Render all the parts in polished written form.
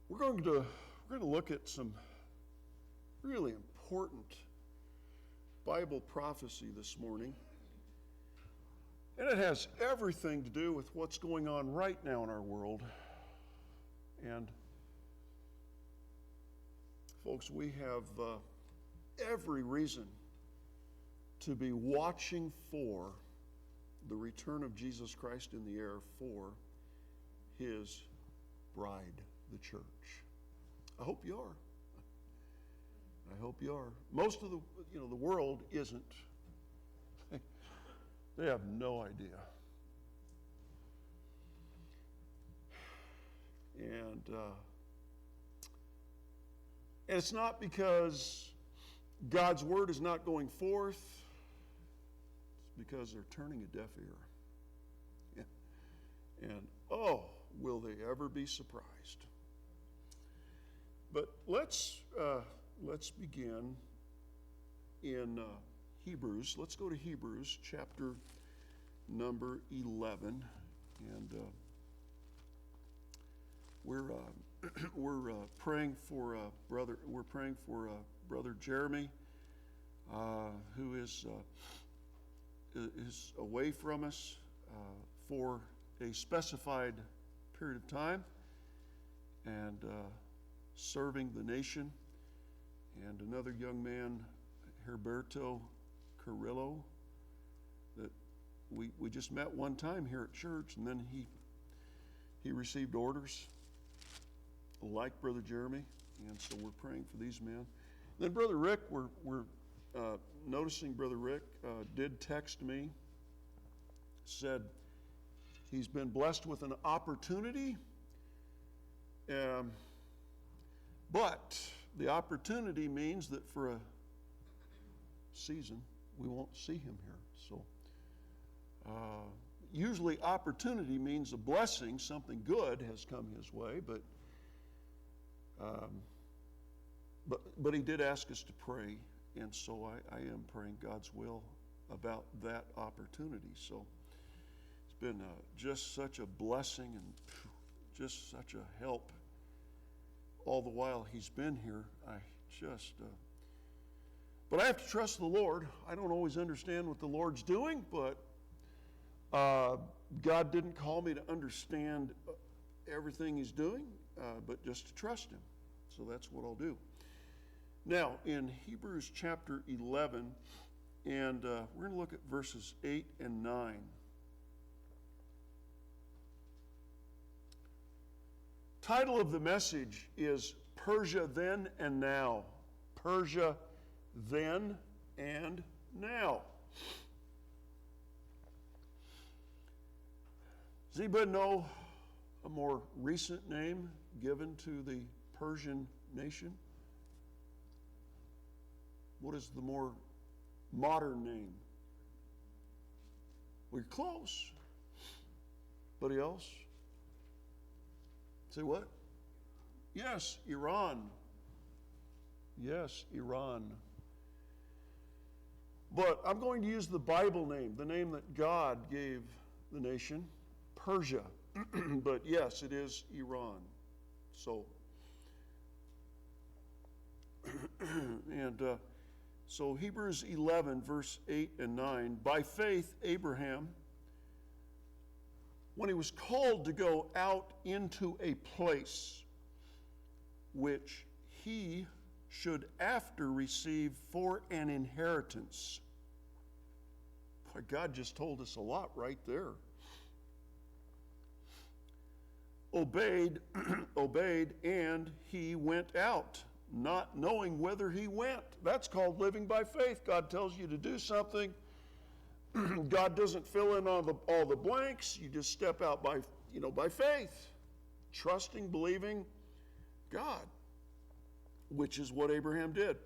We're going to look at some really important Bible prophecy this morning. And it has everything to do with what's going on right now in our world. And folks, we have every reason to be watching for the return of Jesus Christ in the air for his bride, the church. I hope you are. I hope you are. Most of the world isn't. They have no idea. And it's not because God's word is not going forth. It's because they're turning a deaf ear. Yeah. And will they ever be surprised? But let's begin in Hebrews. Let's go to Hebrews chapter number 11, and we're praying for brother. We're praying for brother Jeremy, who is away from us for a specified period of time, and serving the nation, and another young man, Herberto Carrillo, that we just met one time here at church, and then he received orders like Brother Jeremy, and so we're praying for these men. Then Brother Rick, we're noticing Brother Rick did text me, said he's been blessed with an opportunity, but the opportunity means that for a season we won't see him here. So usually opportunity means a blessing, something good has come his way, but he did ask us to pray, and so I am praying God's will about that opportunity. So it's been just such a blessing and just such a help all the while he's been here. But I have to trust the Lord. I don't always understand what the Lord's doing, but God didn't call me to understand everything he's doing, but just to trust him. So that's what I'll do. Now, in Hebrews chapter 11, and we're going to look at verses 8 and 9. Title of the message is Persia Then and Now. Persia Then and Now. Does anybody know a more recent name given to the Persian nation? What is the more modern name? We're close. Anybody else? Say what? Yes, Iran. Yes, Iran. But I'm going to use the Bible name, the name that God gave the nation, Persia. But yes, it is Iran. So, and so Hebrews 11, verse 8 and 9. By faith, Abraham, when he was called to go out into a place which he should after receive for an inheritance. Boy, God just told us a lot right there. Obeyed, and he went out, not knowing whither he went. That's called living by faith. God tells you to do something. God doesn't fill in all the blanks. You just step out by faith, trusting, believing God, which is what Abraham did.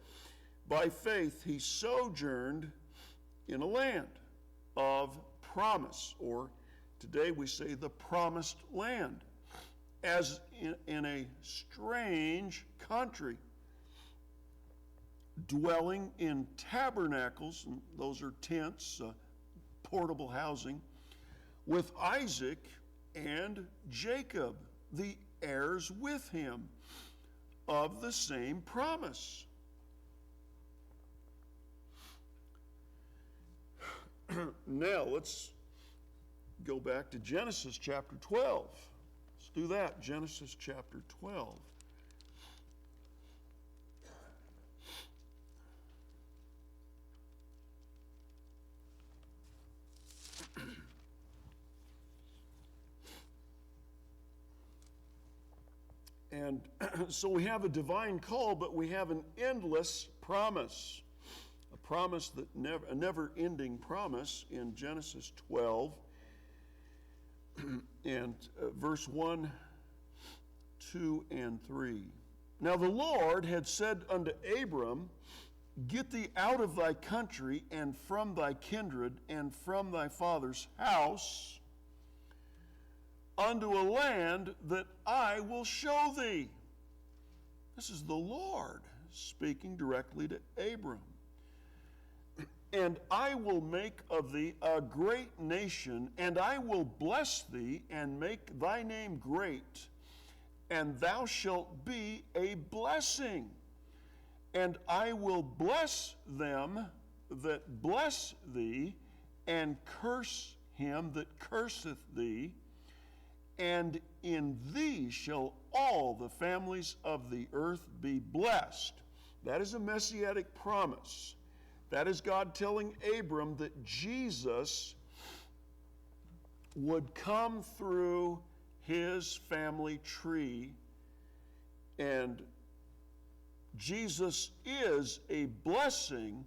By faith, he sojourned in a land of promise, or today we say the promised land, as in a strange country, dwelling in tabernacles, and those are tents, portable housing, with Isaac and Jacob, the heirs with him of the same promise. Now, let's go back to Genesis chapter 12. Let's do that, Genesis chapter 12. And so we have a divine call, but we have an endless promise. A promise that a never-ending promise in Genesis 12 and verse 1, 2, and 3. Now the Lord had said unto Abram, Get thee out of thy country and from thy kindred and from thy father's house unto a land that I will show thee. This is the Lord speaking directly to Abram. And I will make of thee a great nation, and I will bless thee and make thy name great, and thou shalt be a blessing. And I will bless them that bless thee, and curse him that curseth thee, and in thee shall all the families of the earth be blessed. That is a messianic promise. That is God telling Abram that Jesus would come through his family tree, and Jesus is a blessing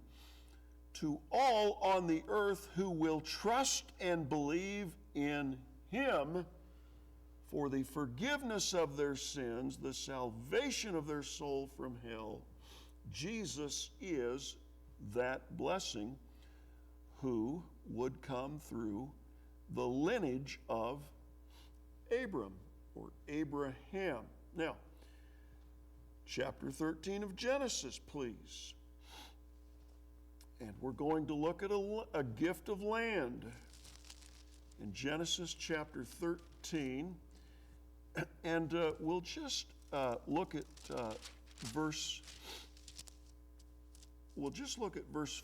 to all on the earth who will trust and believe in him for the forgiveness of their sins, the salvation of their soul from hell. Jesus is that blessing who would come through the lineage of Abram or Abraham. Now, chapter 13 of Genesis, please. And we're going to look at a gift of land in Genesis chapter 13. And we'll just look at verse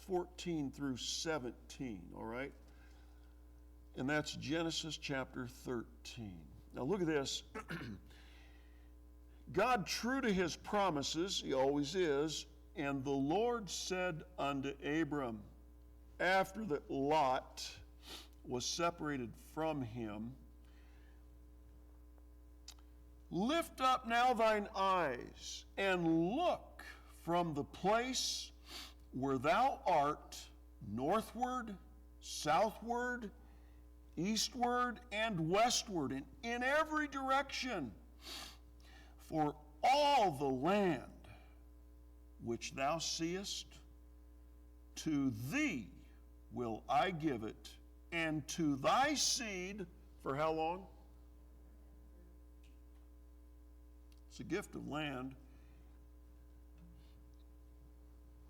14 through 17, all right? And that's Genesis chapter 13. Now look at this. God, true to his promises, he always is, and the Lord said unto Abram, after that Lot was separated from him, Lift up now thine eyes, and look from the place where thou art, northward, southward, eastward, and westward, and in every direction. For all the land which thou seest, to thee will I give it, and to thy seed, for how long? It's a gift of land.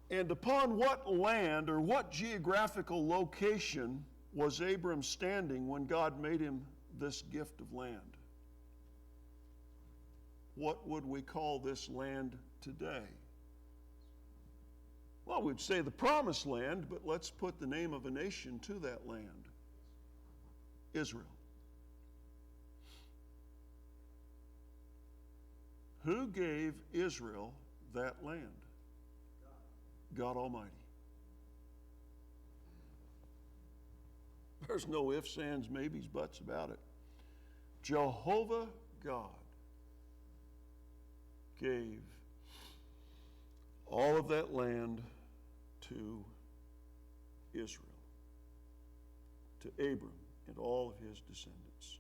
And upon what land or what geographical location was Abram standing when God made him this gift of land? What would we call this land today? Well, we'd say the Promised Land, but let's put the name of a nation to that land. Israel. Who gave Israel that land? God Almighty. There's no ifs, ands, maybes, buts about it. Jehovah God gave all of that land to Israel, to Abram and all of his descendants.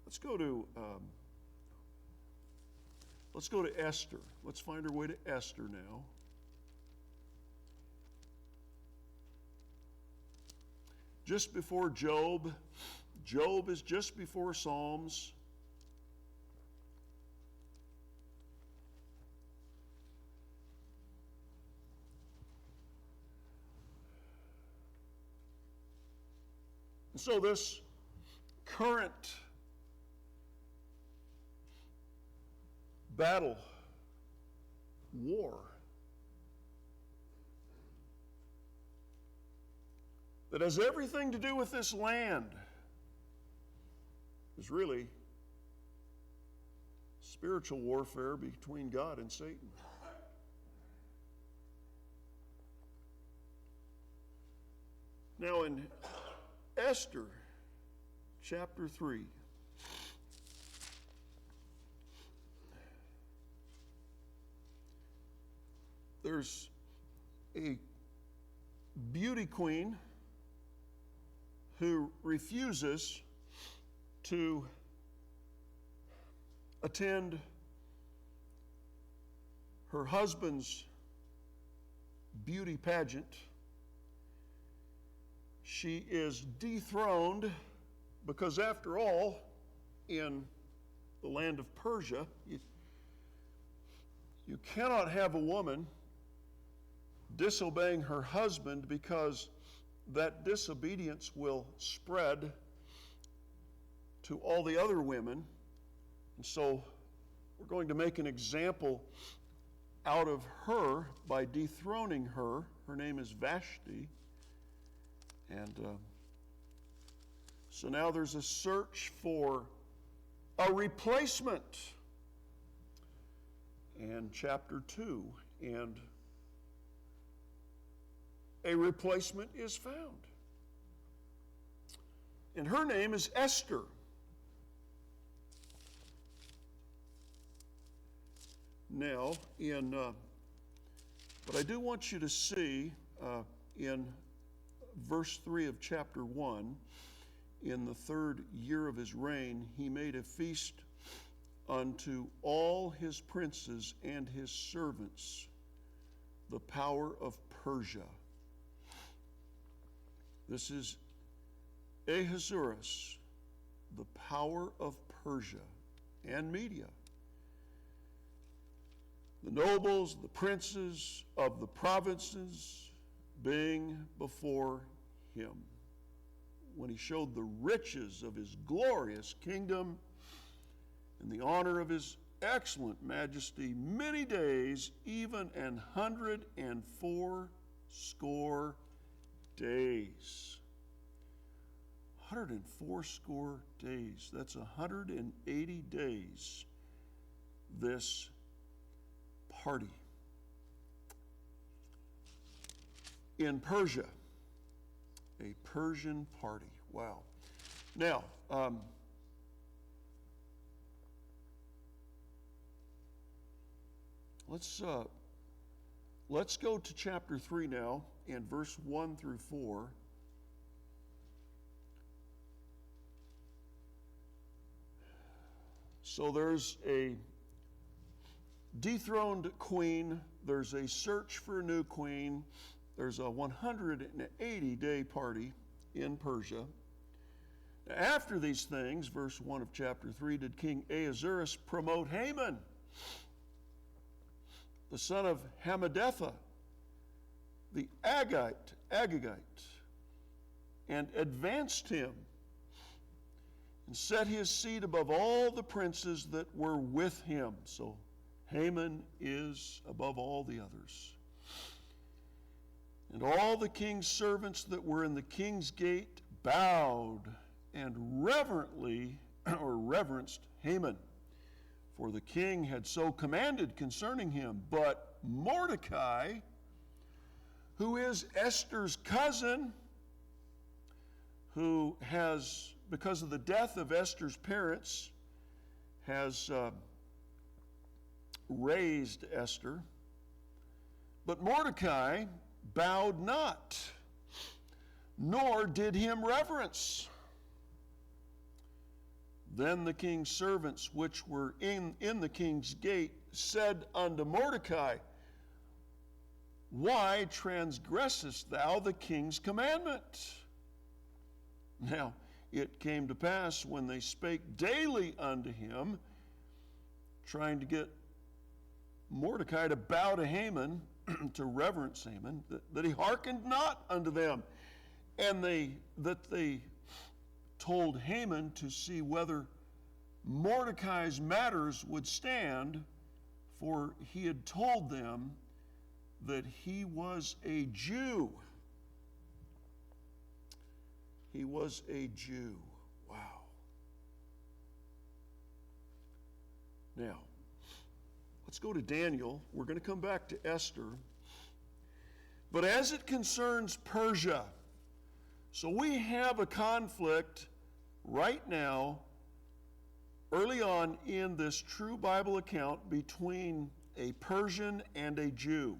Let's go to Esther. Let's find our way to Esther now. Just before Job. Job is just before Psalms. And so this current battle, war, that has everything to do with this land is really spiritual warfare between God and Satan. Now in Esther chapter 3, there's a beauty queen who refuses to attend her husband's beauty pageant. She is dethroned because, after all, in the land of Persia, you cannot have a woman disobeying her husband, because that disobedience will spread to all the other women. And so we're going to make an example out of her by dethroning her. Her name is Vashti. And so now there's a search for a replacement. And chapter 2, and a replacement is found. And her name is Esther. Now, but I do want you to see in verse 3 of chapter 1, in the 3rd year of his reign, he made a feast unto all his princes and his servants, the power of Persia. This is Ahasuerus, the power of Persia and Media. The nobles, the princes of the provinces being before him, when he showed the riches of his glorious kingdom and the honor of his excellent majesty many days, even 180 days. 180 days. That's 180 days. This party in Persia, a Persian party. Wow. Now, let's go to chapter 3 now, and verse 1 through 4. So there's a dethroned queen, there's a search for a new queen, there's a 180-day party in Persia. Now, after these things, verse 1 of chapter 3, did King Ahasuerus promote Haman, the son of Hammedatha, the Agagite, and advanced him, and set his seat above all the princes that were with him. So Haman is above all the others. And all the king's servants that were in the king's gate bowed and reverenced Haman, for the king had so commanded concerning him. But Mordecai, who is Esther's cousin, who has, because of the death of Esther's parents, has raised Esther. But Mordecai bowed not, nor did him reverence. Then the king's servants, which were in the king's gate, said unto Mordecai, Why transgressest thou the king's commandment? Now it came to pass, when they spake daily unto him, trying to get Mordecai to bow to Haman, to reverence Haman, that he hearkened not unto them, and that they told Haman to see whether Mordecai's matters would stand, for he had told them that he was a Jew. He was a Jew. Wow. Now, let's go to Daniel. We're going to come back to Esther. But as it concerns Persia, so we have a conflict right now, early on in this true Bible account, between a Persian and a Jew.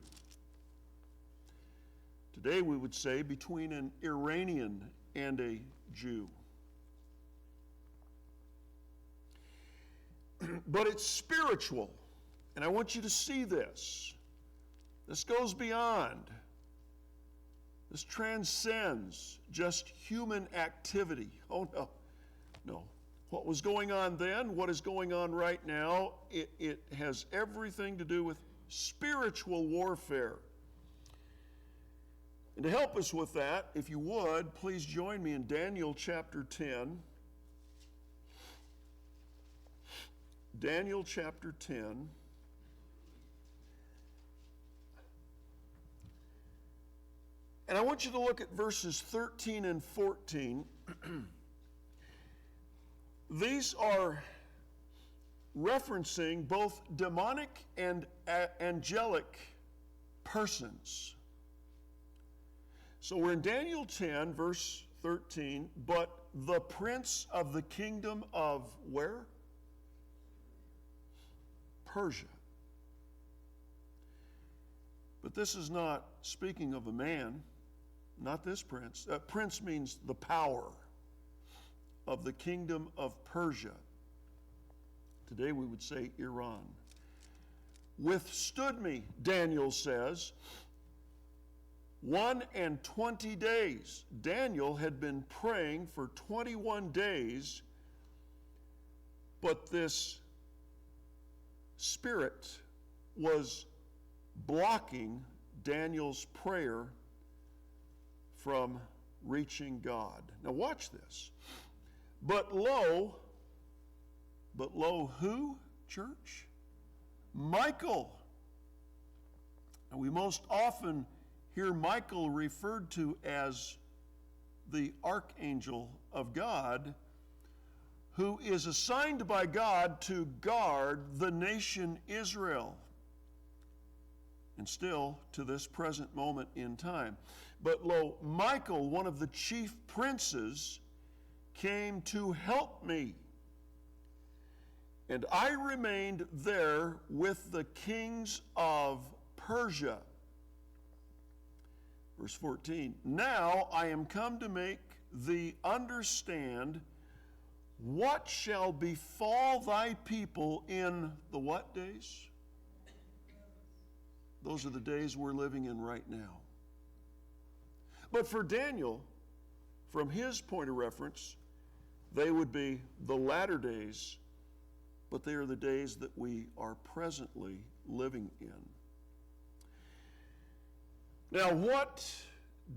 Today we would say between an Iranian and a Jew. But it's spiritual, and I want you to see this. This goes beyond. This transcends just human activity. Oh, no. No. What was going on then, what is going on right now, it has everything to do with spiritual warfare. And to help us with that, if you would, please join me in Daniel chapter 10. Daniel chapter 10. And I want you to look at verses 13 and 14. These are referencing both demonic and angelic persons. So we're in Daniel 10, verse 13, but the prince of the kingdom of where? Persia. But this is not speaking of a man, not this prince. Prince means the power of the kingdom of Persia. Today we would say Iran. Withstood me, Daniel says, 21 days. Daniel had been praying for 21 days, but this spirit was blocking Daniel's prayer from reaching God. Now watch this. But lo who, church? Michael. And we most often hear Michael referred to as the archangel of God, who is assigned by God to guard the nation Israel. And still to this present moment in time. But lo, Michael, one of the chief princes, came to help me. And I remained there with the kings of Persia. Verse 14, now I am come to make thee understand what shall befall thy people in the what days? Those are the days we're living in right now. But for Daniel, from his point of reference, they would be the latter days, but they are the days that we are presently living in. Now, what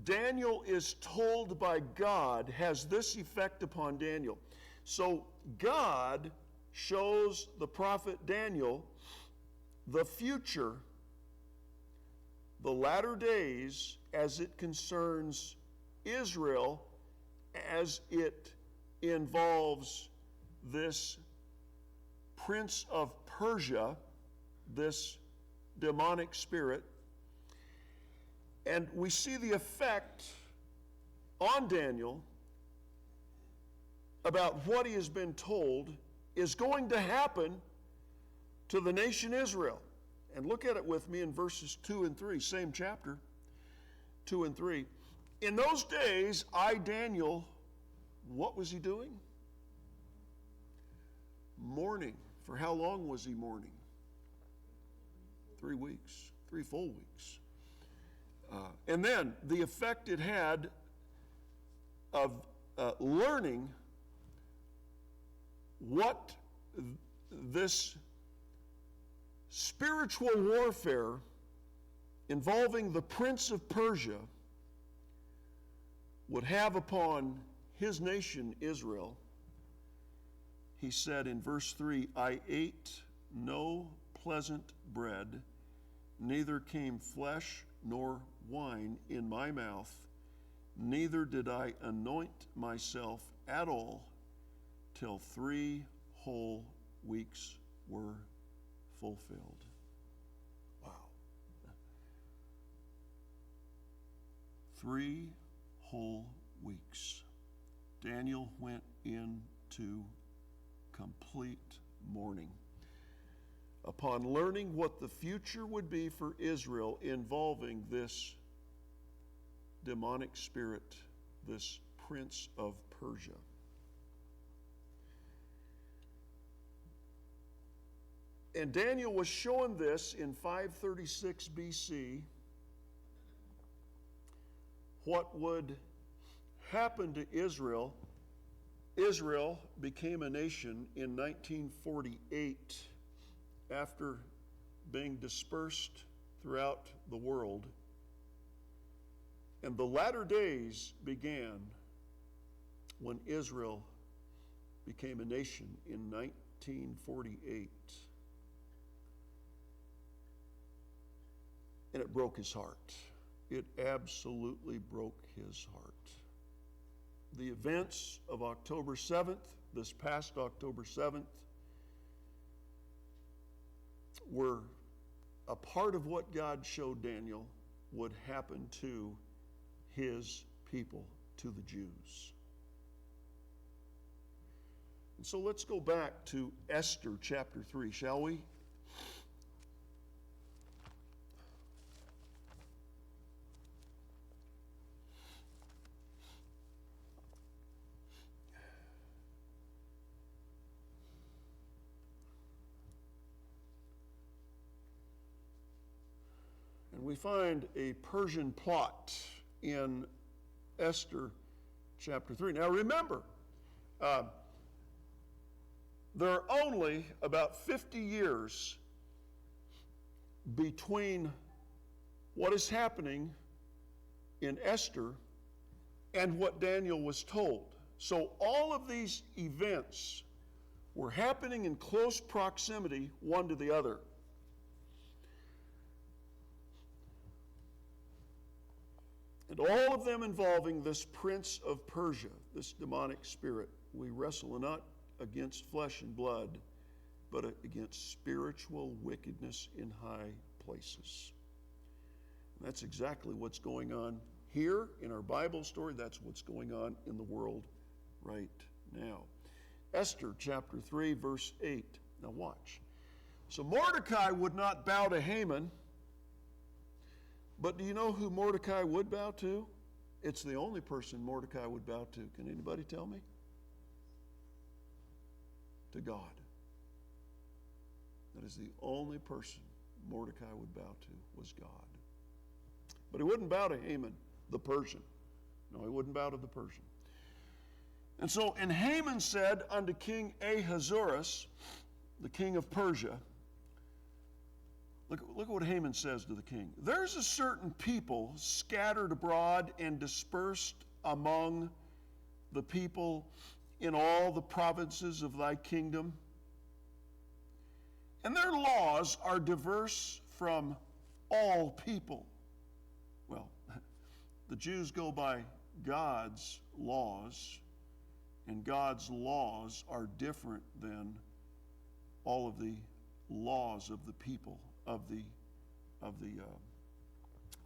Daniel is told by God has this effect upon Daniel. So God shows the prophet Daniel the future, the latter days, as it concerns Israel, as it involves this prince of Persia, this demonic spirit. And we see the effect on Daniel about what he has been told is going to happen to the nation Israel. And look at it with me in verses 2 and 3, same chapter, 2 and 3. In those days, I, Daniel, what was he doing? Mourning. For how long was he mourning? 3 weeks, 3 full weeks. And then the effect it had of learning what this spiritual warfare involving the prince of Persia would have upon his nation, Israel, he said in verse 3, I ate no pleasant bread, neither came flesh nor wine in my mouth, neither did I anoint myself at all till 3 whole weeks were fulfilled. Wow. 3 whole weeks. Daniel went into complete mourning upon learning what the future would be for Israel involving this demonic spirit, this prince of Persia. And Daniel was shown this in 536 BC, what would happen to Israel. Israel became a nation in 1948 after being dispersed throughout the world. And the latter days began when Israel became a nation in 1948. And it broke his heart. It absolutely broke his heart. The events of October 7th, this past October 7th, were a part of what God showed Daniel would happen to his people, to the Jews. And so let's go back to Esther chapter 3, shall we? We find a Persian plot in Esther chapter 3. Now remember, there are only about 50 years between what is happening in Esther and what Daniel was told. So all of these events were happening in close proximity one to the other. And all of them involving this prince of Persia, this demonic spirit. We wrestle not against flesh and blood, but against spiritual wickedness in high places. And that's exactly what's going on here in our Bible story. That's what's going on in the world right now. Esther chapter 3, verse 8. Now watch. So Mordecai would not bow to Haman. But do you know who Mordecai would bow to? It's the only person Mordecai would bow to. Can anybody tell me? To God. That is the only person Mordecai would bow to, was God. But he wouldn't bow to Haman, the Persian. No, he wouldn't bow to the Persian. And so, and Haman said unto King Ahasuerus, the king of Persia, Look what Haman says to the king. There's a certain people scattered abroad and dispersed among the people in all the provinces of thy kingdom, and their laws are diverse from all people. Well, the Jews go by God's laws, and God's laws are different than all of the laws of the people of the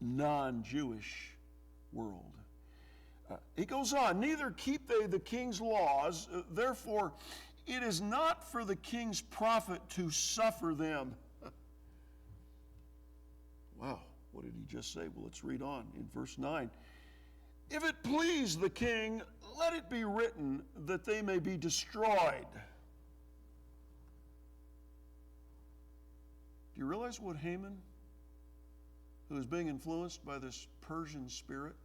non-Jewish world. He goes on, neither keep they the king's laws, therefore it is not for the king's profit to suffer them. Wow, what did he just say? Well, let's read on in verse 9. If it please the king, let it be written that they may be destroyed. Do you realize what Haman, who is being influenced by this Persian spirit,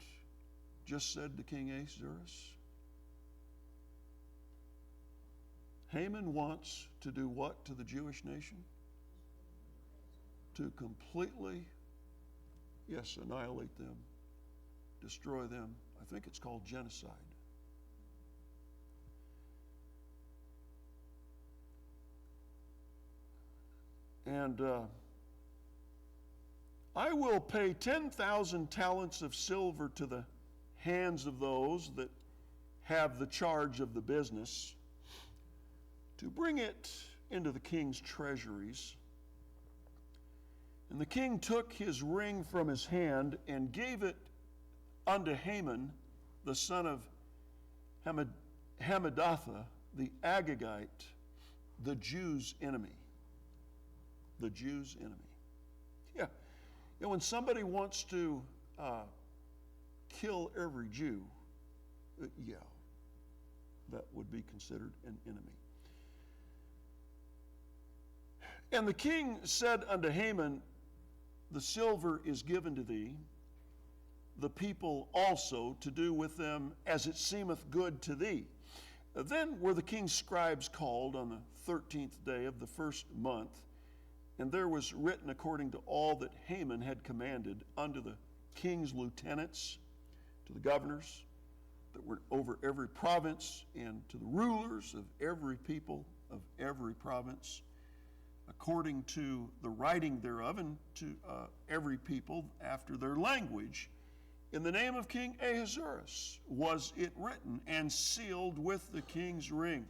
just said to King Ahasuerus? Haman wants to do what to the Jewish nation? To completely, yes, annihilate them, destroy them. I think it's called genocide. And I will pay 10,000 talents of silver to the hands of those that have the charge of the business, to bring it into the king's treasuries. And the king took his ring from his hand and gave it unto Haman, the son of Hammedatha, the Agagite, the Jews' enemy. The Jews' enemy. Yeah. You know, when somebody wants to kill every Jew, yeah, that would be considered an enemy. And the king said unto Haman, the silver is given to thee, the people also, to do with them as it seemeth good to thee. Then were the king's scribes called on the 13th day of the first month, and there was written according to all that Haman had commanded unto the king's lieutenants, to the governors that were over every province, and to the rulers of every people of every province, according to the writing thereof, and to every people after their language. In the name of King Ahasuerus was it written, and sealed with the king's ring.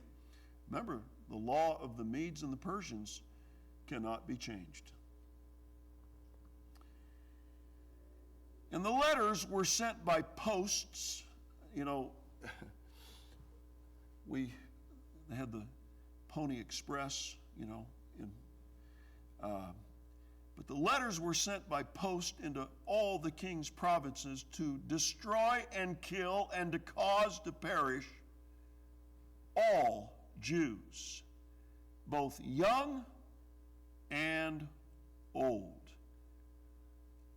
Remember, the law of the Medes and the Persians cannot be changed. And the letters were sent by posts. You know, they had the Pony Express, you know, but the letters were sent by post into all the king's provinces to destroy and kill and to cause to perish all Jews, both young and old,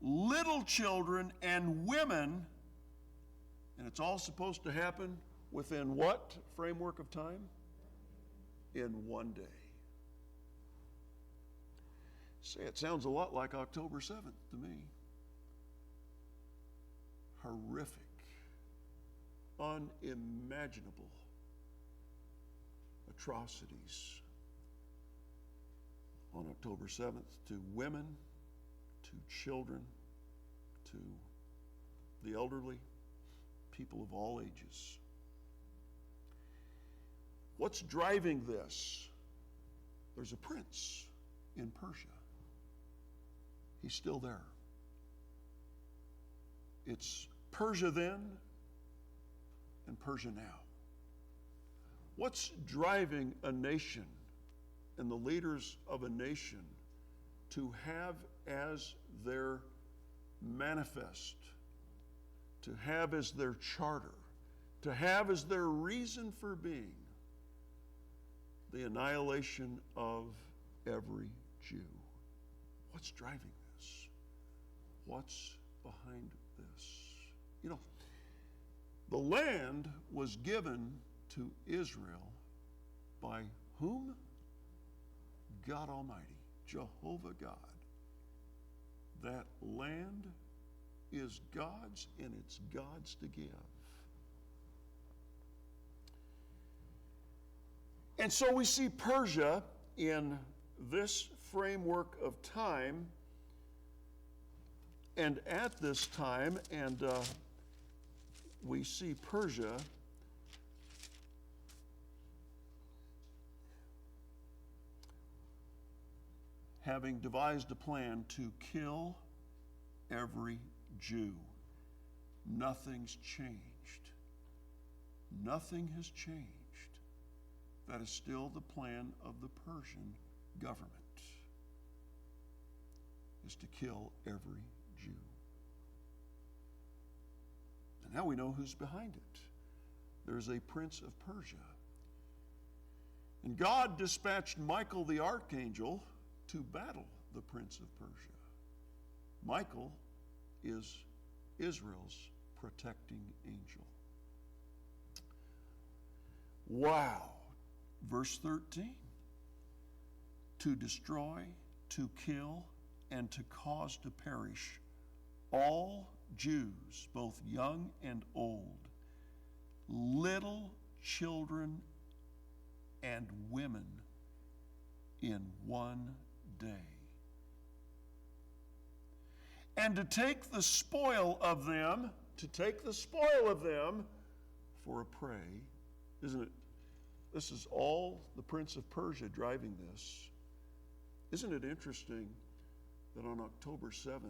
little children and women, and it's all supposed to happen within what framework of time? In one day. Say, it sounds a lot like October 7th to me. Horrific, unimaginable atrocities on October 7th to women, to children, to the elderly, people of all ages. What's driving this? There's a prince in Persia. He's still there. It's Persia then and Persia now. What's driving a nation and the leaders of a nation to have as their manifest, to have as their charter, to have as their reason for being the annihilation of every Jew? What's driving this? What's behind this? You know, the land was given to Israel by whom? God Almighty, Jehovah God. That land is God's, and it's God's to give. And so we see Persia in this framework of time, and at this time, and we see Persia having devised a plan to kill every Jew. Nothing's changed. Nothing has changed. That is still the plan of the Persian government, is to kill every Jew. And now we know who's behind it. There's a prince of Persia. And God dispatched Michael the archangel to battle the prince of Persia. Michael is Israel's protecting angel. Wow. Verse 13. To destroy, to kill, and to cause to perish all Jews, both young and old, little children and women, in one day. And to take the spoil of them for a prey, isn't it? This is all the Prince of Persia driving this. Isn't it interesting that on October 7th,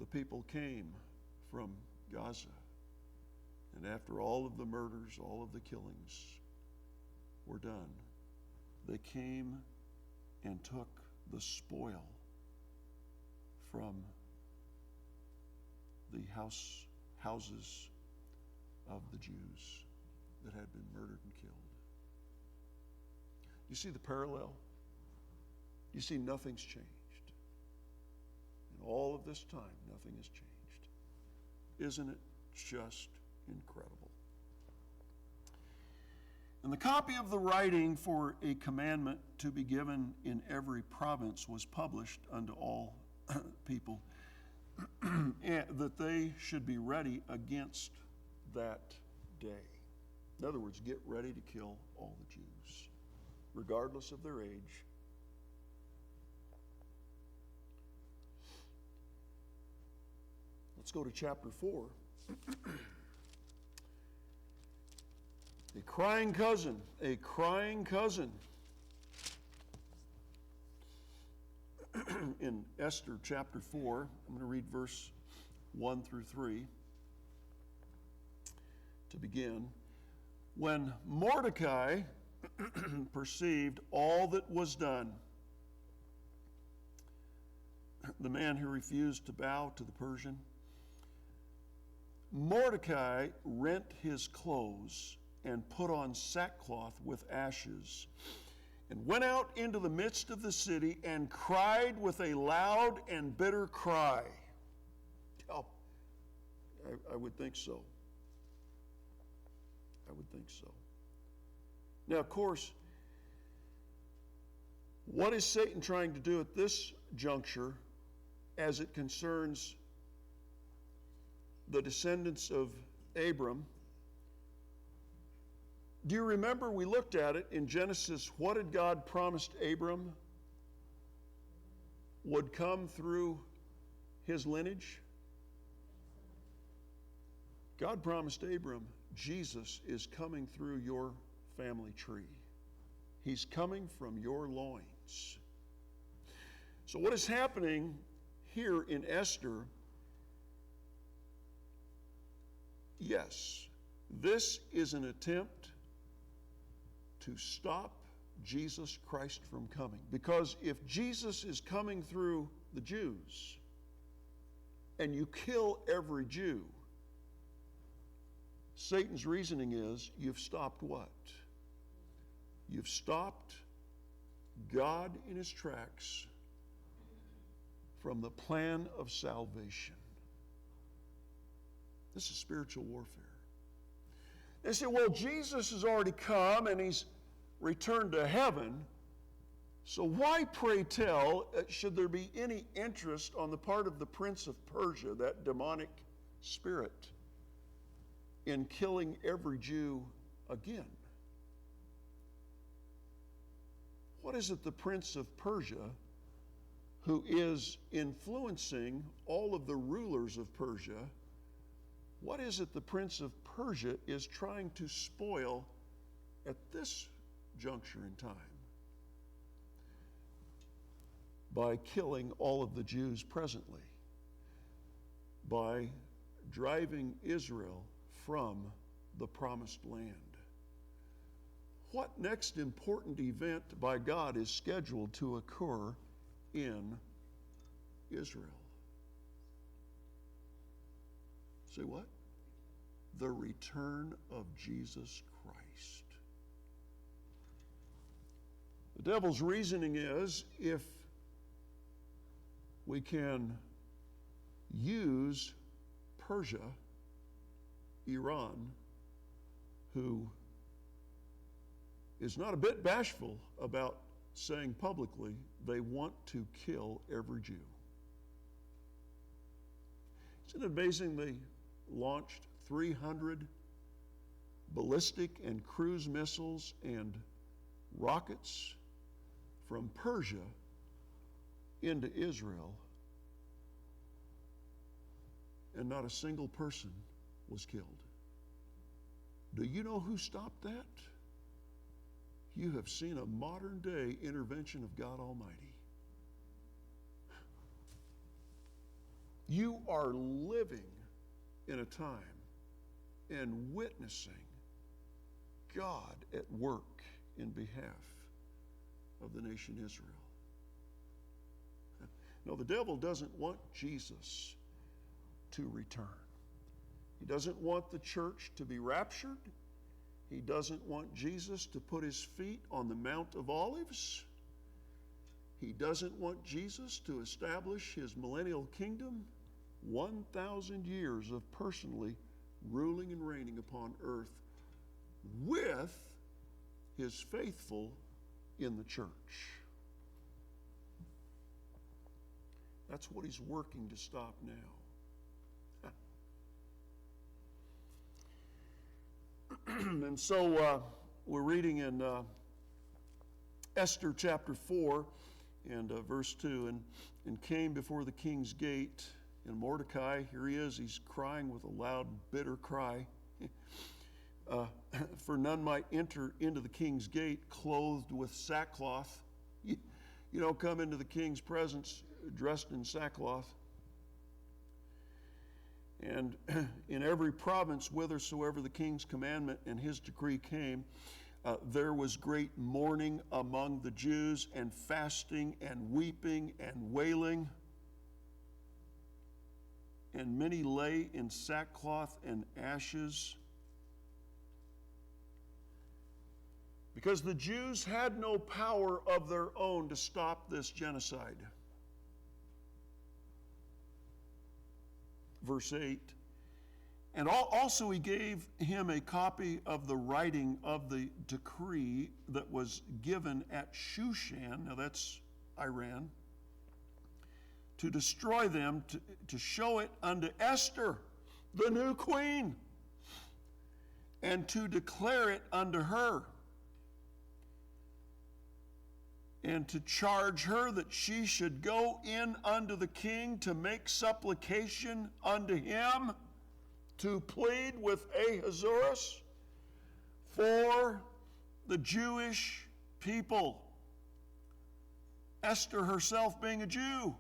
the people came from Gaza, and after all of the murders, all of the killings were done, they came and took the spoil from the houses of the Jews that had been murdered and killed. You see the parallel? You see nothing's changed. In all of this time, nothing has changed. Isn't it just incredible? And the copy of the writing for a commandment to be given in every province was published unto all people, that they should be ready against that day. In other words, get ready to kill all the Jews, regardless of their age. Let's go to chapter 4. A crying cousin. In Esther chapter 4, I'm going to read verse 1 through 3 to begin. When Mordecai perceived all that was done, the man who refused to bow to the Persian, Mordecai rent his clothes and put on sackcloth with ashes, and went out into the midst of the city and cried with a loud and bitter cry. Oh, I would think so. I would think so. Now, of course, what is Satan trying to do at this juncture as it concerns the descendants of Abram? Do you remember we looked at it in Genesis? What had God promised Abram would come through his lineage? God promised Abram, Jesus is coming through your family tree. He's coming from your loins. So what is happening here in Esther? Yes, this is an attempt to stop Jesus Christ from coming. Because if Jesus is coming through the Jews and you kill every Jew, Satan's reasoning is you've stopped what? You've stopped God in his tracks from the plan of salvation. This is spiritual warfare. They say, well, Jesus has already come and he's returned to heaven, so why, pray tell, should there be any interest on the part of the Prince of Persia, that demonic spirit, in killing every Jew again? What is it the Prince of Persia, who is influencing all of the rulers of Persia, what is it the Prince of Persia is trying to spoil at this juncture in time by killing all of the Jews presently, by driving Israel from the promised land? What next important event by God is scheduled to occur in Israel? Say what? The return of Jesus Christ. The devil's reasoning is, if we can use Persia, Iran, who is not a bit bashful about saying publicly they want to kill every Jew. Isn't it amazing they launched 300 ballistic and cruise missiles and rockets from Persia into Israel, and not a single person was killed. Do you know who stopped that? You have seen a modern day intervention of God Almighty. You are living in a time and witnessing God at work in behalf of the nation Israel. No, the devil doesn't want Jesus to return. He doesn't want the church to be raptured. He doesn't want Jesus to put his feet on the Mount of Olives. He doesn't want Jesus to establish his millennial kingdom, 1,000 years of personally ruling and reigning upon earth with his faithful in the church. That's what he's working to stop now. And so we're reading in Esther chapter 4 and verse 2, and came before the king's gate, and Mordecai, here he is, he's crying with a loud, bitter cry. For none might enter into the king's gate clothed with sackcloth. You don't come into the king's presence dressed in sackcloth. And in every province whithersoever the king's commandment and his decree came, there was great mourning among the Jews, and fasting and weeping and wailing. And many lay in sackcloth and ashes, because the Jews had no power of their own to stop this genocide. Verse 8, and also he gave him a copy of the writing of the decree that was given at Shushan, now that's Iran, to destroy them, to show it unto Esther, the new queen, and to declare it unto her, and to charge her that she should go in unto the king to make supplication unto him, to plead with Ahasuerus for the Jewish people. Esther herself being a Jew,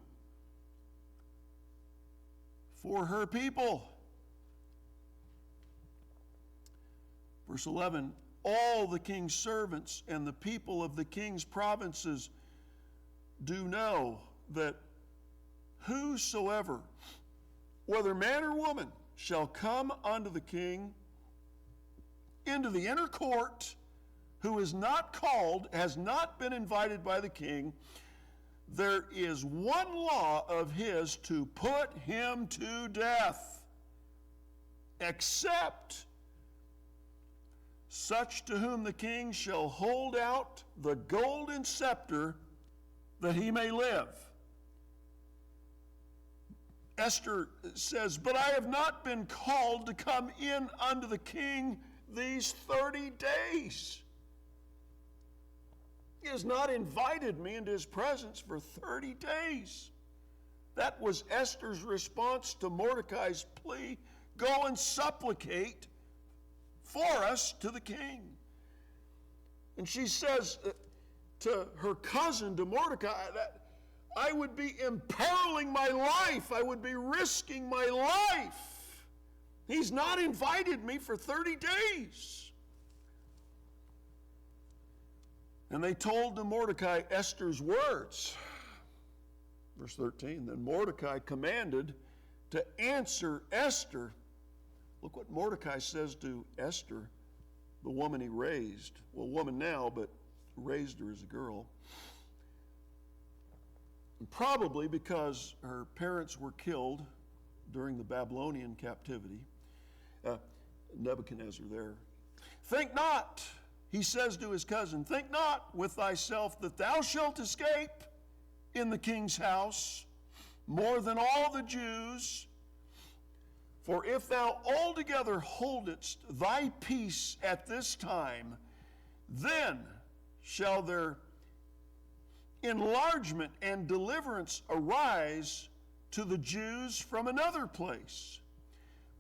for her people. Verse 11, all the king's servants and the people of the king's provinces do know that whosoever, whether man or woman, shall come unto the king into the inner court, who is not called, has not been invited by the king, there is one law of his to put him to death, except such to whom the king shall hold out the golden scepter that he may live. Esther says, but I have not been called to come in unto the king these 30 days. He has not invited me into his presence for 30 days. That was Esther's response to Mordecai's plea. Go and supplicate for us to the king. And she says to her cousin, to Mordecai, that I would be imperiling my life. I would be risking my life. He's not invited me for 30 days. And they told to Mordecai Esther's words. Verse 13, then Mordecai commanded to answer Esther. Look what Mordecai says to Esther, the woman he raised. Well, woman now, but raised her as a girl. And probably because her parents were killed during the Babylonian captivity. Nebuchadnezzar there. Think not, he says to his cousin, think not with thyself that thou shalt escape in the king's house more than all the Jews, For if thou altogether holdest thy peace at this time, then shall their enlargement and deliverance arise to the Jews from another place.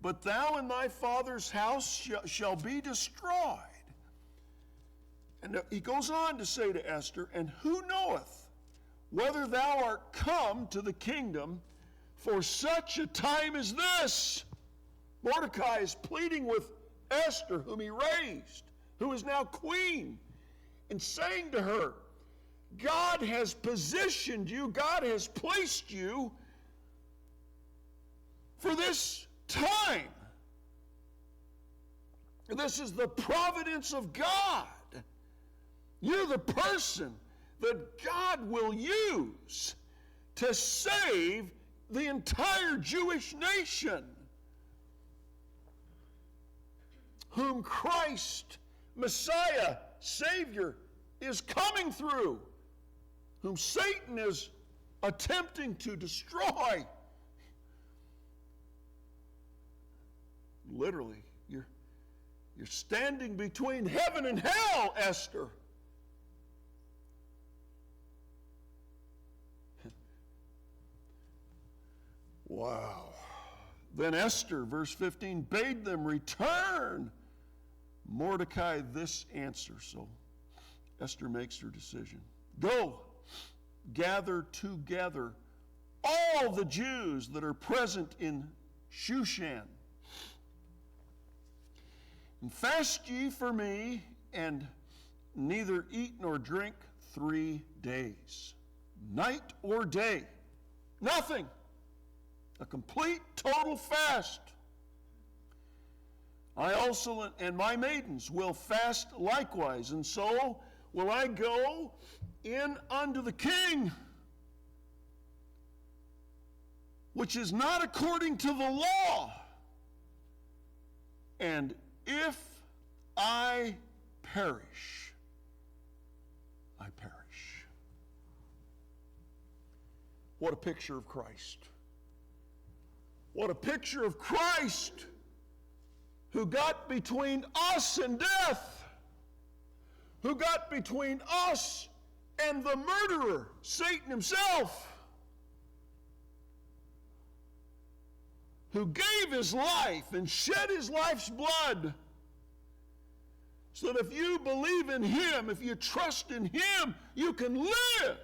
But thou and thy father's house shall be destroyed. And he goes on to say to Esther, and who knoweth whether thou art come to the kingdom for such a time as this? Mordecai is pleading with Esther, whom he raised, who is now queen, and saying to her, God has positioned you, God has placed you for this time. This is the providence of God. You're the person that God will use to save the entire Jewish nation, whom Christ, Messiah, Savior, is coming through, whom Satan is attempting to destroy. Literally, you're standing between heaven and hell, Esther. Wow. Then Esther, verse 15, bade them return Mordecai this answer. So Esther makes her decision. Go, gather together all the Jews that are present in Shushan, and fast ye for me, and neither eat nor drink 3 days, night or day, nothing. A complete, total fast. I also and my maidens will fast likewise, and so will I go in unto the king, which is not according to the law. And if I perish, I perish. What a picture of Christ. What a picture of Christ, who got between us and death, who got between us and the murderer, Satan himself, who gave his life and shed his life's blood, so that if you believe in him, if you trust in him, you can live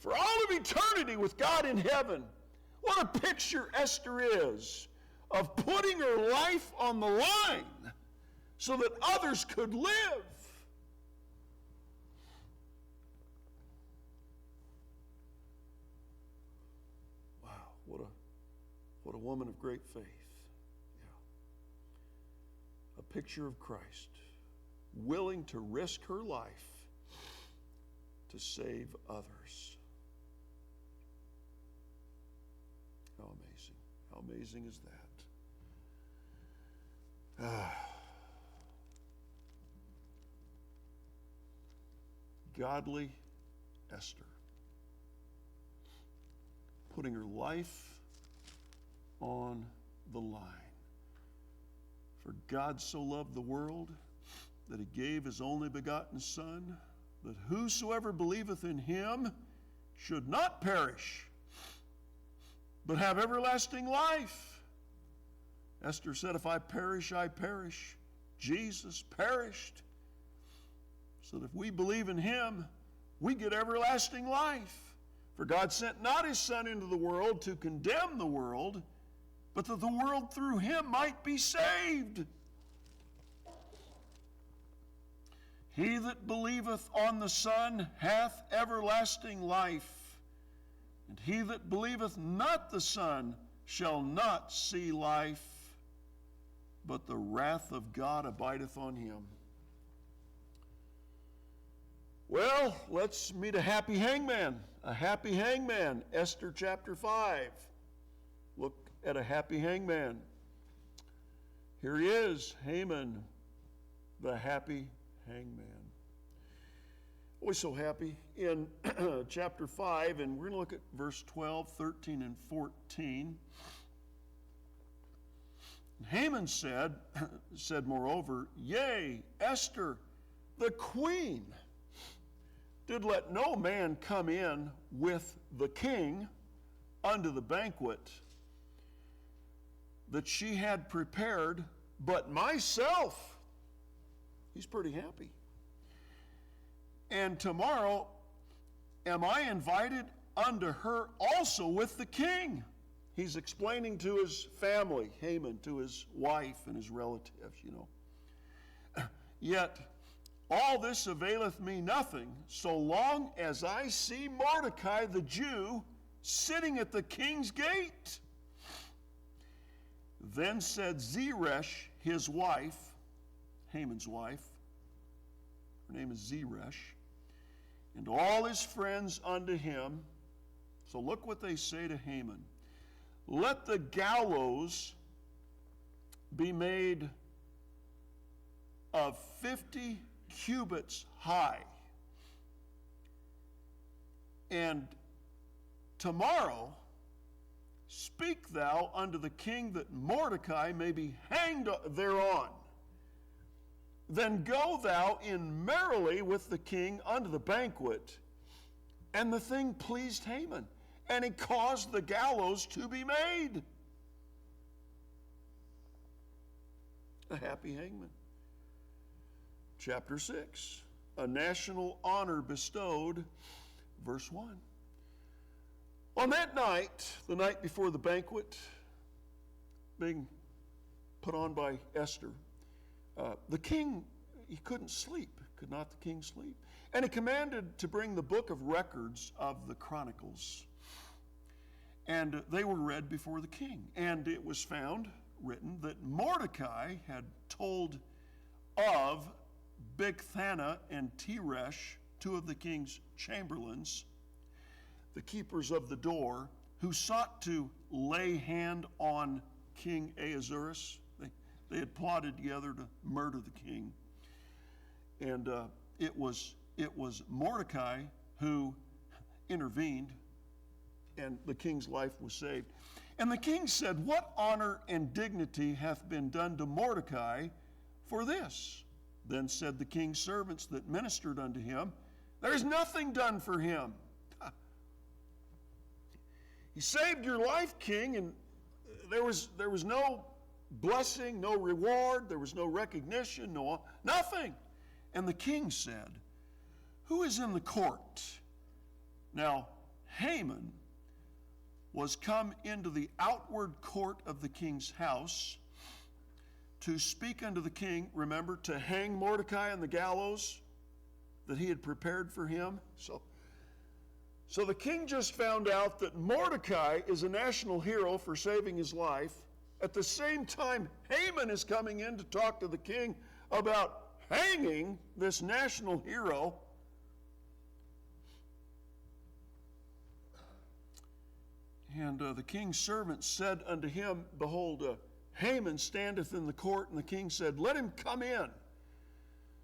for all of eternity with God in heaven. What a picture Esther is of putting her life on the line so that others could live. Wow, what a woman of great faith. Yeah. A picture of Christ, willing to risk her life to save others. How amazing. How amazing is that? Godly Esther, putting her life on the line. For God so loved the world that he gave his only begotten Son, that whosoever believeth in him should not perish, but have everlasting life. Esther said, if I perish, I perish. Jesus perished, so that if we believe in him, we get everlasting life. For God sent not his Son into the world to condemn the world, but that the world through him might be saved. He that believeth on the Son hath everlasting life, and he that believeth not the Son shall not see life, but the wrath of God abideth on him. Well, let's meet a happy hangman. A happy hangman. Esther chapter 5. Look at a happy hangman. Here he is, Haman, the happy hangman. Always so happy. In chapter 5, and we're going to look at verse 12, 13, and 14. Haman said moreover, Yea, Esther, the queen, did let no man come in with the king unto the banquet that she had prepared, but myself. He's pretty happy. And tomorrow am I invited unto her also with the king. He's explaining to his family, Haman, to his wife and his relatives, Yet all this availeth me nothing, so long as I see Mordecai the Jew sitting at the king's gate. Then said Zeresh, his wife, Haman's wife, her name is Zeresh, and all his friends unto him. So look what they say to Haman. Let the gallows be made of 50 cubits high. And tomorrow speak thou unto the king that Mordecai may be hanged thereon. Then go thou in merrily with the king unto the banquet. And the thing pleased Haman, and he caused the gallows to be made. A happy hangman. Chapter 6, a national honor bestowed, verse 1. On that night, the night before the banquet, being put on by Esther, the king, he couldn't sleep. Could not the king sleep? And he commanded to bring the book of records of the Chronicles. And they were read before the king. And it was found, written, that Mordecai had told of Bigthana and Teresh, two of the king's chamberlains, the keepers of the door, who sought to lay hand on King Ahasuerus. They had plotted together to murder the king. And it was Mordecai who intervened, and the king's life was saved. And the king said, What honor and dignity hath been done to Mordecai for this? Then said the king's servants that ministered unto him, There is nothing done for him. He saved your life, king, and there was no blessing, no reward, there was no recognition, nothing. And the king said, Who is in the court? Now, Haman was come into the outward court of the king's house to speak unto the king, remember, to hang Mordecai on the gallows that he had prepared for him. So the king just found out that Mordecai is a national hero for saving his life. At the same time, Haman is coming in to talk to the king about hanging this national hero. And the king's servant said unto him, Behold, Haman standeth in the court. And the king said, Let him come in.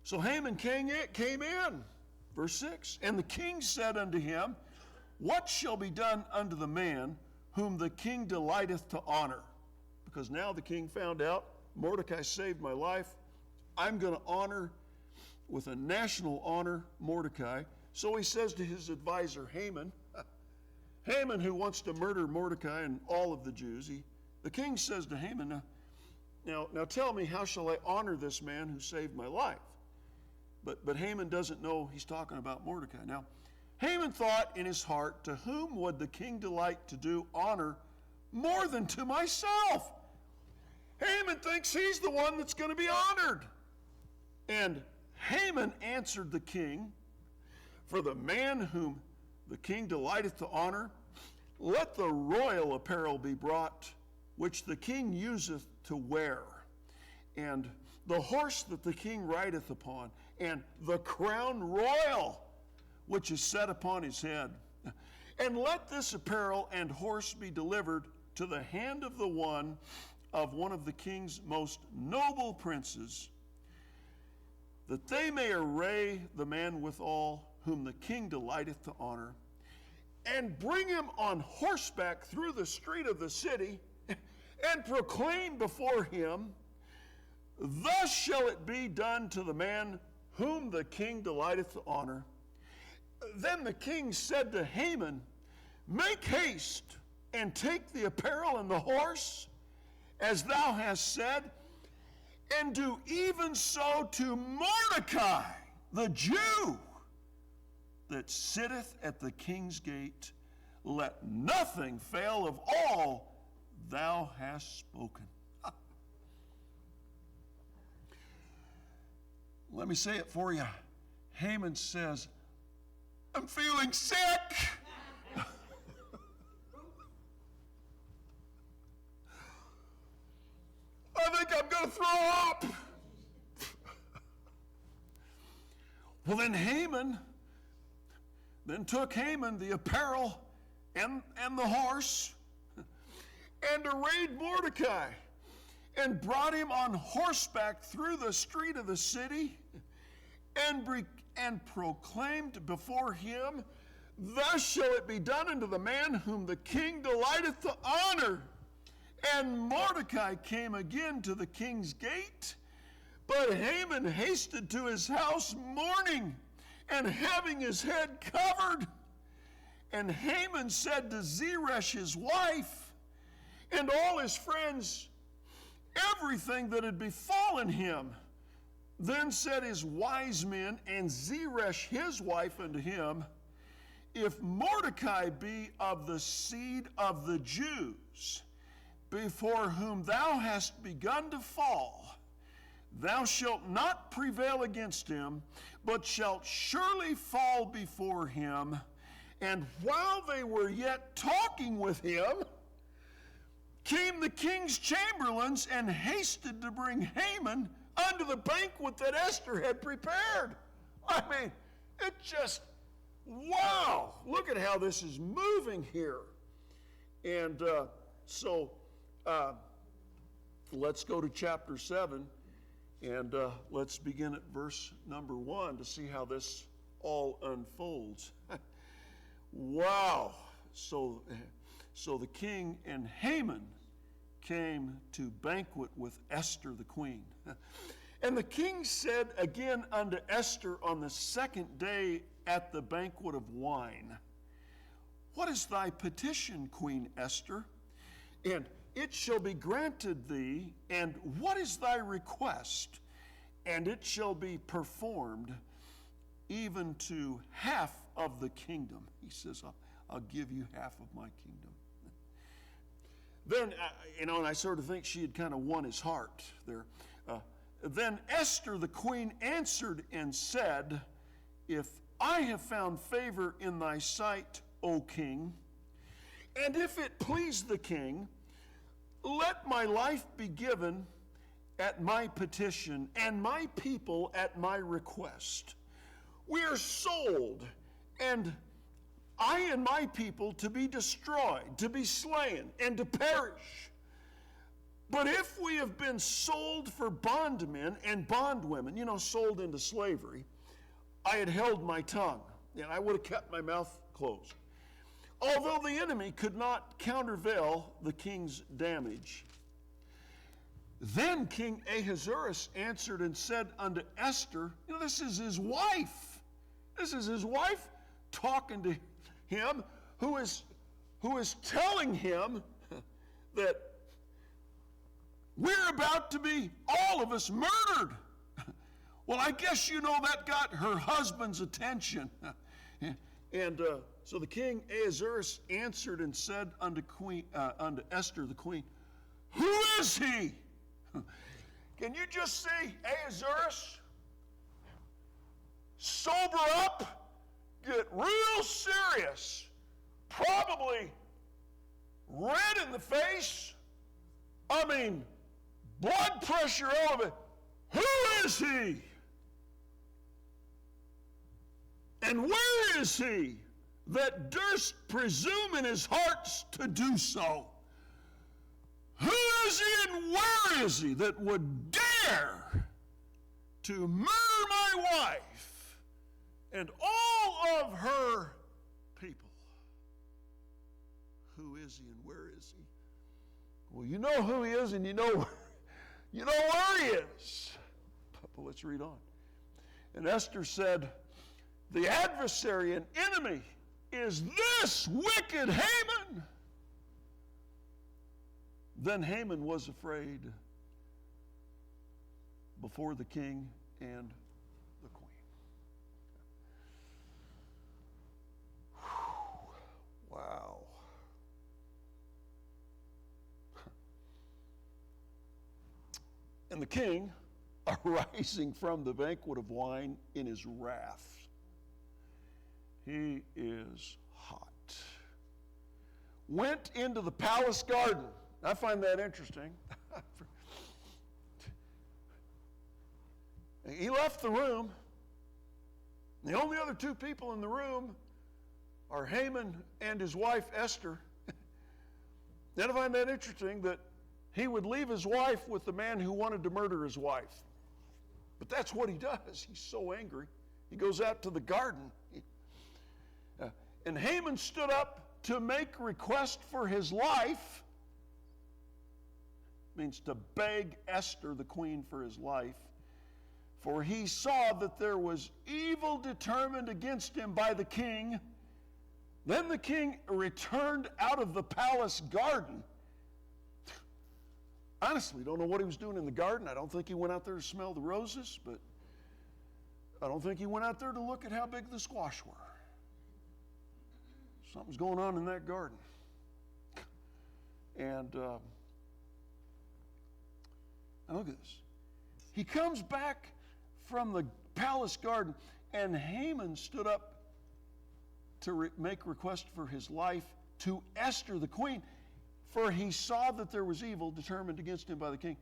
So Haman came in. Verse 6. And the king said unto him, What shall be done unto the man whom the king delighteth to honor? Because now the king found out, Mordecai saved my life. I'm going to honor with a national honor Mordecai. So he says to his advisor, Haman, who wants to murder Mordecai and all of the Jews, the king says to Haman, now tell me, how shall I honor this man who saved my life? But Haman doesn't know he's talking about Mordecai. Now, Haman thought in his heart, To whom would the king delight to do honor more than to myself? Haman thinks he's the one that's going to be honored. And Haman answered the king, For the man whom the king delighteth to honor, let the royal apparel be brought, which the king useth to wear, and the horse that the king rideth upon, and the crown royal, which is set upon his head. And let this apparel and horse be delivered to the hand of one of the king's most noble princes, that they may array the man withal, whom the king delighteth to honor, and bring him on horseback through the street of the city, and proclaimed before him, thus shall it be done to the man whom the king delighteth to honor. Then the king said to Haman, make haste and take the apparel and the horse, as thou hast said, and do even so to Mordecai, the Jew, that sitteth at the king's gate. Let nothing fail of all thou hast spoken. Let me say it for you. Haman says, I'm feeling sick. I think I'm going to throw up. Well, then took Haman the apparel and the horse, and arrayed Mordecai, and brought him on horseback through the street of the city, and proclaimed before him, thus shall it be done unto the man whom the king delighteth to honor. And Mordecai came again to the king's gate, but Haman hasted to his house mourning, and having his head covered. And Haman said to Zeresh his wife, and all his friends, everything that had befallen him. Then said his wise men and Zeresh his wife unto him, if Mordecai be of the seed of the Jews, before whom thou hast begun to fall, thou shalt not prevail against him, but shalt surely fall before him. And while they were yet talking with him, came the king's chamberlains and hasted to bring Haman unto the banquet that Esther had prepared. I mean, it just, wow, look at how this is moving here. And so let's go to chapter 7, and let's begin at verse number 1 to see how this all unfolds. Wow. So the king and Haman came to banquet with Esther the queen. And the king said again unto Esther on the second day at the banquet of wine, what is thy petition, Queen Esther? And it shall be granted thee. And what is thy request? And it shall be performed, even to half of the kingdom. He says, I'll give you half of my kingdom. Then, and I sort of think she had kind of won his heart there. Then Esther the queen answered and said, if I have found favor in thy sight, O king, and if it please the king, let my life be given at my petition, and my people at my request. We are sold, and I and my people to be destroyed, to be slain, and to perish. But if we have been sold for bondmen and bondwomen, sold into slavery, I had held my tongue, and I would have kept my mouth closed. Although the enemy could not countervail the king's damage. Then King Ahasuerus answered and said unto Esther, this is his wife. This is his wife talking to him, who is telling him that we're about to be, all of us, murdered. Well, I guess that got her husband's attention. And so the king Ahasuerus answered and said unto Esther the queen, who is he? Can you just see Ahasuerus? Sober up, get real serious, probably red in the face. I mean, blood pressure elevated. Who is he? And where is he that durst presume in his hearts to do so? Who is he and where is he that would dare to murder my wife and all of her people? Who is he and where is he? Well, you know who he is and you know where he is. But let's read on. And Esther said, the adversary and enemy is this wicked Haman. Then Haman was afraid before the king and the queen. Wow. And the king, arising from the banquet of wine in his wrath, he is hot, went into the palace garden. I find that interesting. He left the room. The only other two people in the room are Haman and his wife Esther. Then I find that interesting that he would leave his wife with the man who wanted to murder his wife. But that's what he does. He's so angry. He goes out to the garden. And Haman stood up to make request for his life. Means to beg Esther, the queen, for his life. For he saw that there was evil determined against him by the king. Then the king returned out of the palace garden. Honestly, don't know what he was doing in the garden. I don't think he went out there to smell the roses, but I don't think he went out there to look at how big the squash were. Something's going on in that garden. And look at this. He comes back from the palace garden, and Haman stood up to make request for his life to Esther, the queen, for he saw that there was evil determined against him by the king.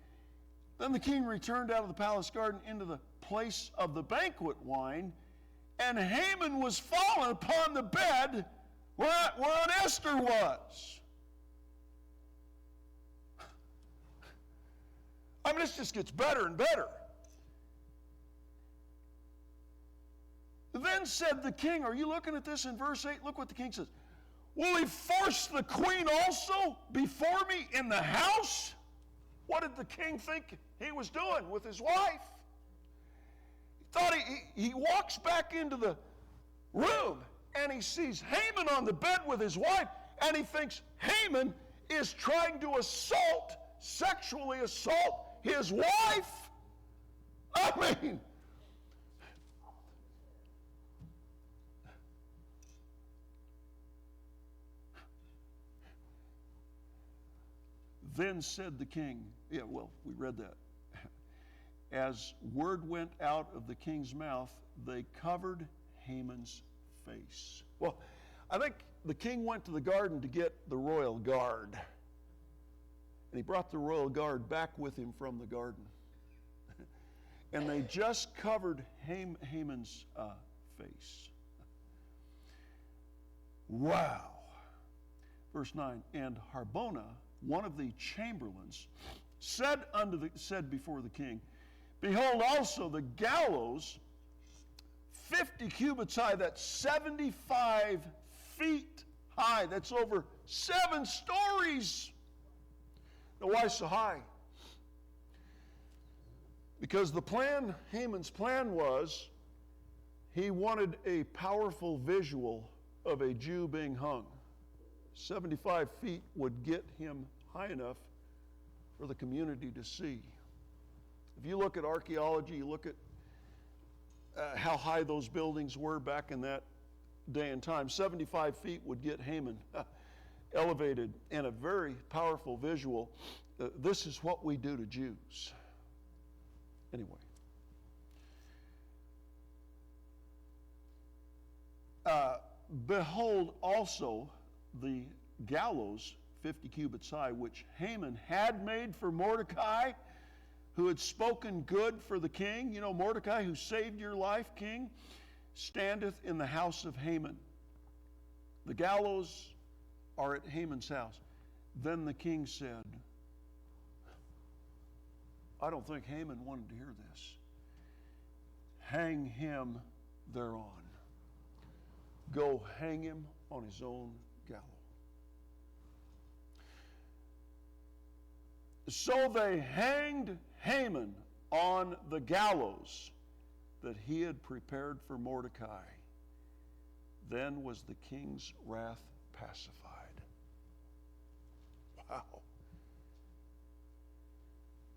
Then the king returned out of the palace garden into the place of the banquet wine, and Haman was fallen upon the bed whereon Esther was. I mean, this just gets better and better. Then said the king, are you looking at this in verse 8? Look what the king says. Will he force the queen also before me in the house? What did the king think he was doing with his wife? He thought he walks back into the room and he sees Haman on the bed with his wife, and he thinks Haman is trying to sexually assault his wife. I mean, then said the king, we read that. As word went out of the king's mouth, they covered Haman's face. Well, I think the king went to the garden to get the royal guard. And he brought the royal guard back with him from the garden. And they just covered Haman's face. Wow. Verse 9, and Harbona, one of the chamberlains, said before the king, behold, also the gallows, 50 cubits high, that's 75 feet high. That's over 7 stories. Now, why so high? Because Haman's plan was, he wanted a powerful visual of a Jew being hung. 75 feet would get him high enough for the community to see. If you look at archaeology, you look at how high those buildings were back in that day and time. 75 feet would get Haman elevated, and a very powerful visual. This is what we do to Jews. Anyway. Behold also the gallows 50 cubits high, which Haman had made for Mordecai, who had spoken good for the king. You know, Mordecai, who saved your life, king, standeth in the house of Haman. The gallows are at Haman's house. Then the king said, I don't think Haman wanted to hear this. Hang him thereon. Go hang him on his own gallows. So they hanged Haman on the gallows that he had prepared for Mordecai. Then was the king's wrath pacified. Wow.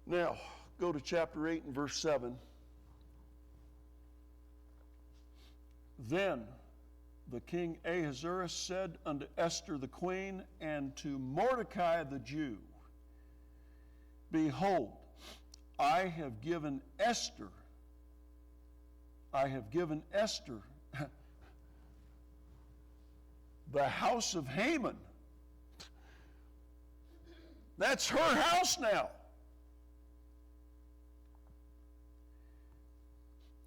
Now, go to chapter 8 and verse 7. Then the king Ahasuerus said unto Esther the queen and to Mordecai the Jew, Behold, I have given Esther the house of Haman. That's her house now.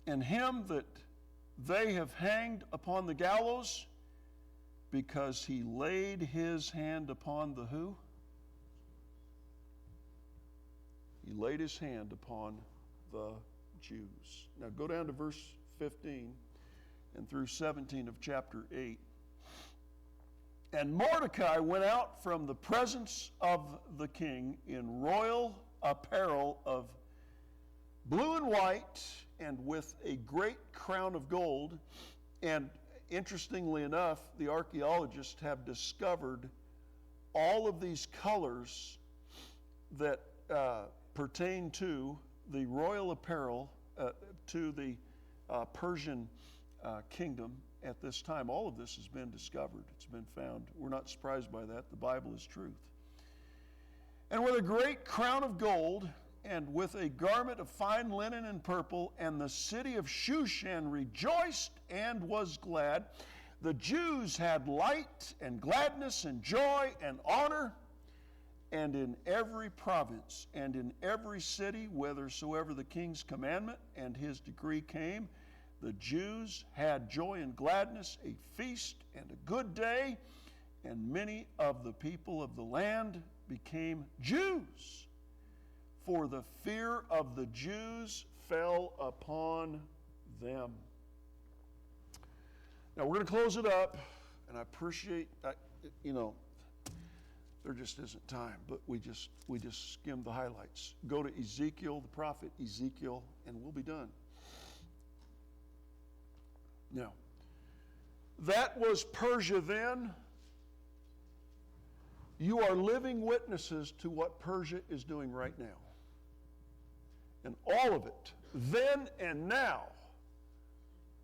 And him that they have hanged upon the gallows, because he laid his hand upon the who? He laid his hand upon the Jews. Now go down to verse 15 and through 17 of chapter 8. And Mordecai went out from the presence of the king in royal apparel of blue and white, and with a great crown of gold. And interestingly enough, the archaeologists have discovered all of these colors that pertain to the royal apparel to the Persian kingdom at this time. All of this has been discovered. It's been found. We're not surprised by that. The Bible is truth. And with a great crown of gold, and with a garment of fine linen and purple, and the city of Shushan rejoiced and was glad. The Jews had light and gladness and joy and honor, and in every province and in every city, whithersoever the king's commandment and his decree came, the Jews had joy and gladness, a feast and a good day, and many of the people of the land became Jews. For the fear of the Jews fell upon them. Now we're going to close it up, and I appreciate, there just isn't time, but we just skimmed the highlights. Go to Ezekiel, the prophet Ezekiel, and we'll be done. Now, that was Persia then. You are living witnesses to what Persia is doing right now. And all of it, then and now,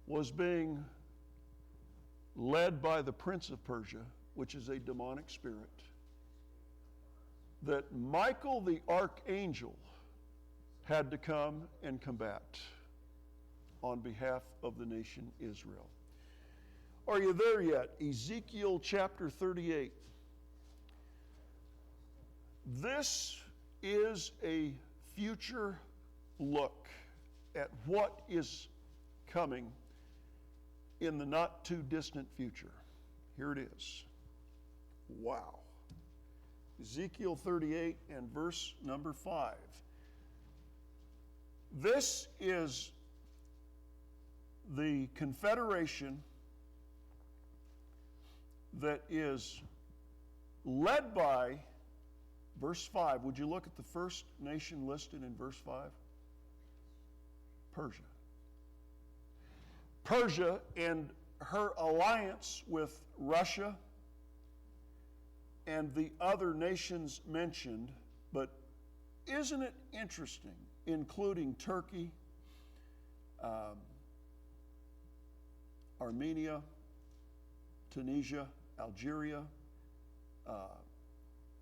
was being led by the prince of Persia, which is a demonic spirit, that Michael the archangel had to come and combat on behalf of the nation Israel. Are you there yet? Ezekiel chapter 38. This is a future look at what is coming in the not too distant future. Here it is. Wow. Ezekiel 38 and verse number 5. This is the confederation that is led by, verse 5. Would you look at the first nation listed in verse 5? Persia. Persia and her alliance with Russia and the other nations mentioned, but isn't it interesting, including Turkey, Armenia, Tunisia, Algeria,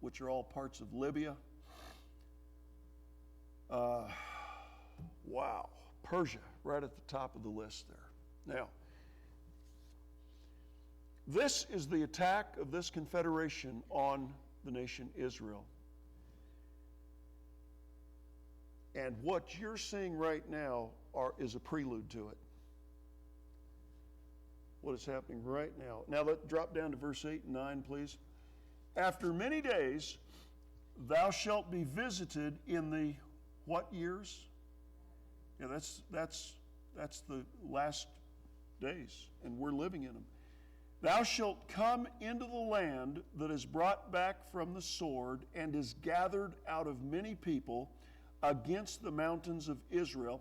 which are all parts of Libya. Wow. Persia, right at the top of the list there. Now, this is the attack of this confederation on the nation Israel. And what you're seeing right now is a prelude to it. What is happening right now. Now, let's drop down to verse 8 and 9, please. After many days, thou shalt be visited in the what years? Yeah, that's the last days, and we're living in them. Thou shalt come into the land that is brought back from the sword and is gathered out of many people against the mountains of Israel.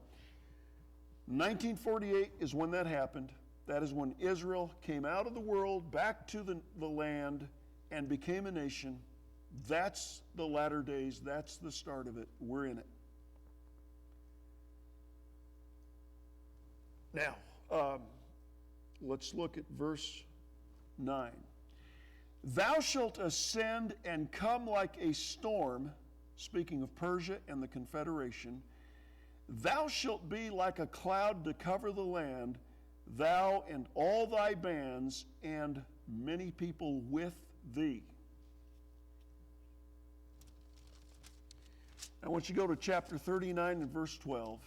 1948 is when that happened. That is when Israel came out of the world, back to the land, and became a nation. That's the latter days. That's the start of it. We're in it. Now, let's look at verse 9. Thou shalt ascend and come like a storm, speaking of Persia and the Confederation. Thou shalt be like a cloud to cover the land, thou and all thy bands, and many people with thee. I want you to go to chapter 39 and verse 12.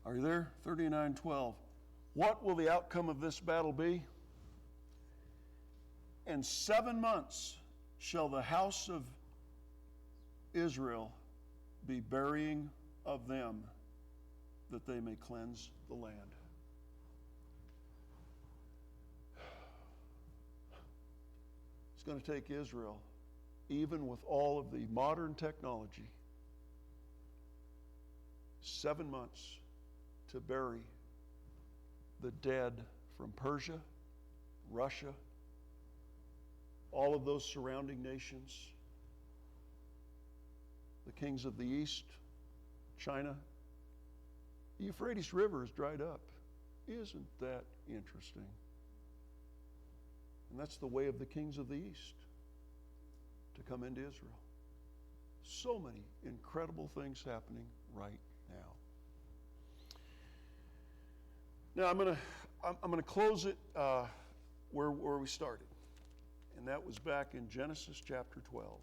Are you there? 39:12. What will the outcome of this battle be? And 7 months shall the house of Israel be burying of them, that they may cleanse the land. It's going to take Israel, even with all of the modern technology, 7 months to bury the dead from Persia, Russia, all of those surrounding nations, the kings of the East, China. The Euphrates River is dried up. Isn't that interesting? And that's the way of the kings of the East, to come into Israel. So many incredible things happening right now. Now I'm going to close it where we started, and that was back in Genesis chapter 12.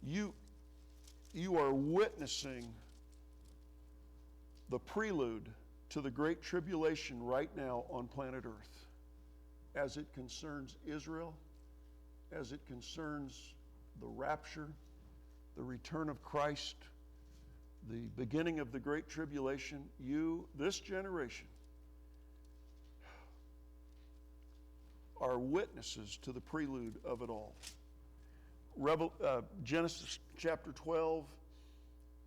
You are witnessing the prelude to the great tribulation right now on planet Earth, as it concerns Israel, as it concerns the rapture, the return of Christ, the beginning of the great tribulation. This generation, are witnesses to the prelude of it all. Genesis chapter 12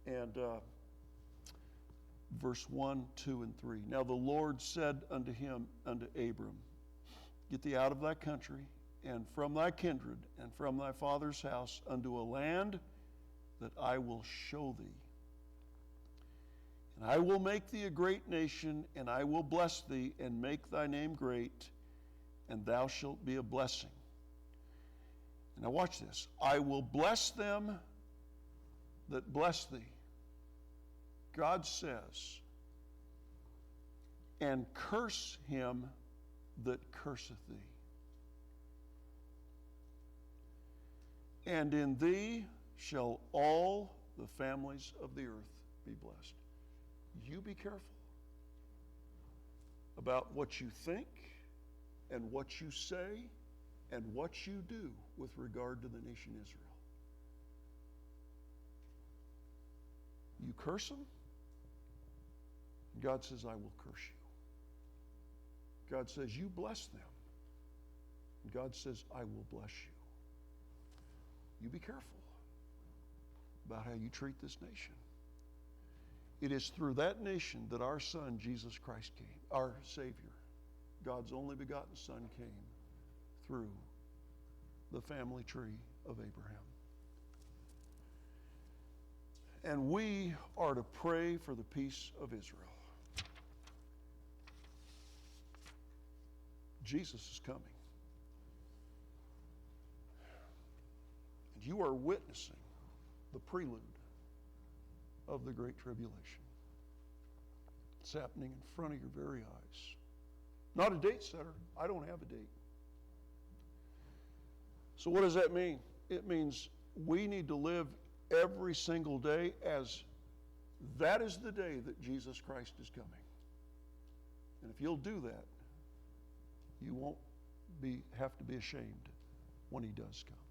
and verse 1, 2, and 3. Now the Lord said unto Abram, get thee out of thy country, and from thy kindred, and from thy father's house, unto a land that I will show thee. And I will make thee a great nation, and I will bless thee, and make thy name great, and thou shalt be a blessing. Now watch this. I will bless them that bless thee. God says, and curse him that curseth thee. And in thee shall all the families of the earth be blessed. You be careful about what you think and what you say and what you do with regard to the nation Israel. You curse them, God says, I will curse you. God says, you bless them, and God says, I will bless you. You be careful about how you treat this nation. It is through that nation that our Son, Jesus Christ, came. Our Savior, God's only begotten Son, came through the family tree of Abraham. And we are to pray for the peace of Israel. Jesus is coming. And you are witnessing the prelude of the Great Tribulation. It's happening in front of your very eyes. Not a date setter. I don't have a date. So what does that mean? It means we need to live every single day as that is the day that Jesus Christ is coming. And if you'll do that, you won't have to be ashamed when he does come.